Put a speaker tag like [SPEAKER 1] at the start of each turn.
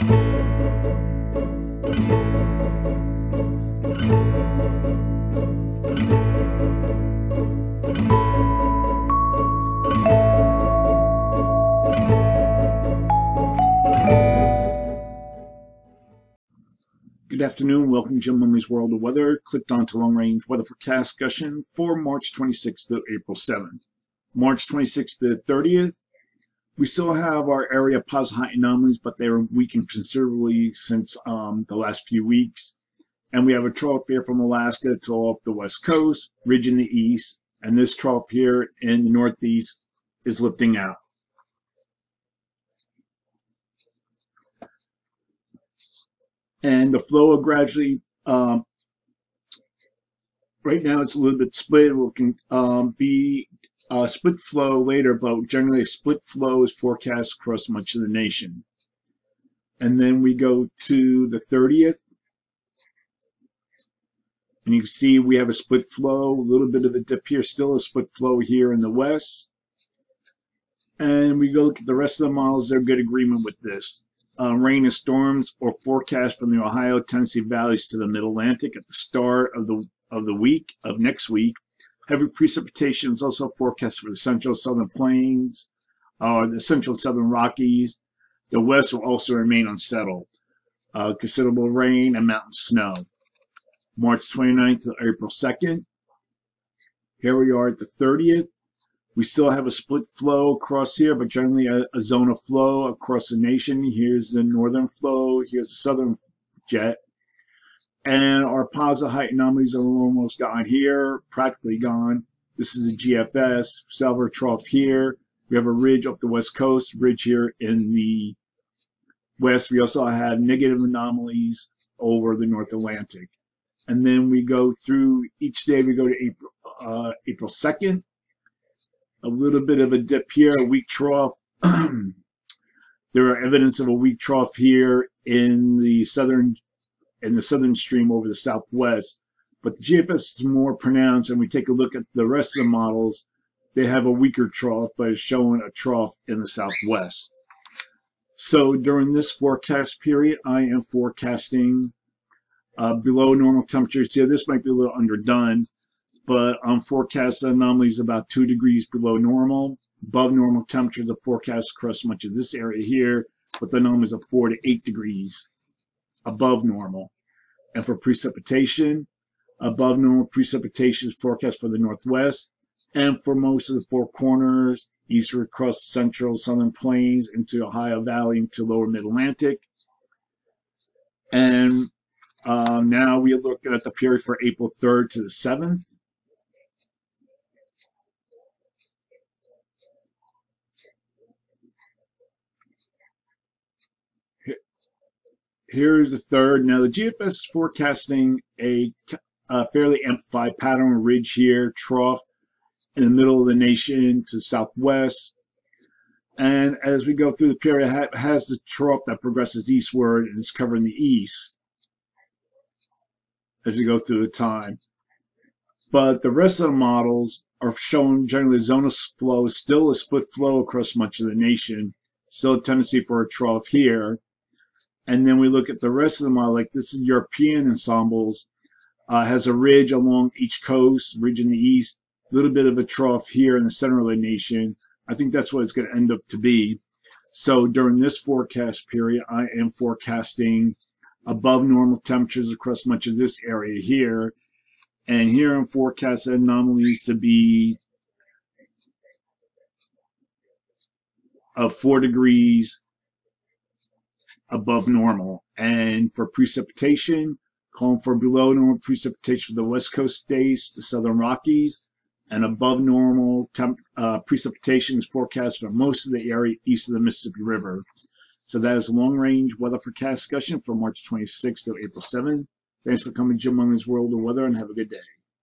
[SPEAKER 1] Good afternoon. Welcome to Jim Lumley's World of Weather. Clicked on to long range weather forecast discussion for March 26th to April 7th. March 26th to 30th. We still have our area of positive high anomalies, but they are weakened considerably since the last few weeks. And we have a trough here from Alaska to off the west coast, ridge in the east, and this trough here in the northeast is lifting out. And the flow will gradually, right now it's a little bit split. It can be a split flow later, but generally a split flow is forecast across much of the nation. And then we go to the 30th. And you can see we have a split flow, a little bit of a dip here, still a split flow here in the west. And we go look at the rest of the models, they're good agreement with this. Rain and storms are forecast from the Ohio, Tennessee valleys to the mid-Atlantic at the start of next week. Heavy precipitation is also forecast for the central southern plains, the central southern Rockies. The west will also remain unsettled. Considerable rain and mountain snow. March 29th to April 2nd. Here we are at the 30th. We still have a split flow across here, but generally a zone of flow across the nation. Here's the northern flow. Here's the southern jet. And our positive height anomalies are almost gone here, practically gone. This is a GFS, Salver trough here. We have a ridge off the west coast, ridge here in the west. We also have negative anomalies over the North Atlantic. And then we go through each day, we go to April 2nd. A little bit of a dip here, a weak trough. There are evidence of a weak trough here in the southern stream over the southwest, but the GFS is more pronounced, and we take a look at the rest of the models. They have a weaker trough, but it's showing a trough in the southwest. So during this forecast period, I am forecasting below normal temperatures. Here, this might be a little underdone, but forecast anomalies about 2 degrees below normal. Above normal temperatures are forecast across much of this area here, with anomalies of 4 to 8 degrees above normal. And for precipitation, above normal precipitation is forecast for the northwest and for most of the Four Corners, eastward across the central southern plains into Ohio Valley into lower mid-Atlantic. And now we are looking at the period for April 3rd to the 7th. Here's the third. Now the GFS is forecasting a fairly amplified pattern ridge here, trough in the middle of the nation to the southwest. And as we go through the period, it has the trough that progresses eastward and is covering the east as we go through the time. But the rest of the models are showing generally the zone of flow is still a split flow across much of the nation, still a tendency for a trough here. And then we look at the rest of the model, like this is European ensembles, has a ridge along each coast, ridge in the east, a little bit of a trough here in the center of the nation. I think that's what it's going to end up to be. So during this forecast period, I am forecasting above normal temperatures across much of this area here. And here I'm forecasting anomalies to be of 4 degrees above normal. And for precipitation, calling for below normal precipitation for the west coast states, the southern Rockies, and above normal precipitation is forecast for most of the area east of the Mississippi River. So that is a long-range weather forecast discussion from March 26th to April 7th. Thanks for coming to Jim Lumley's World of Weather, and have a good day.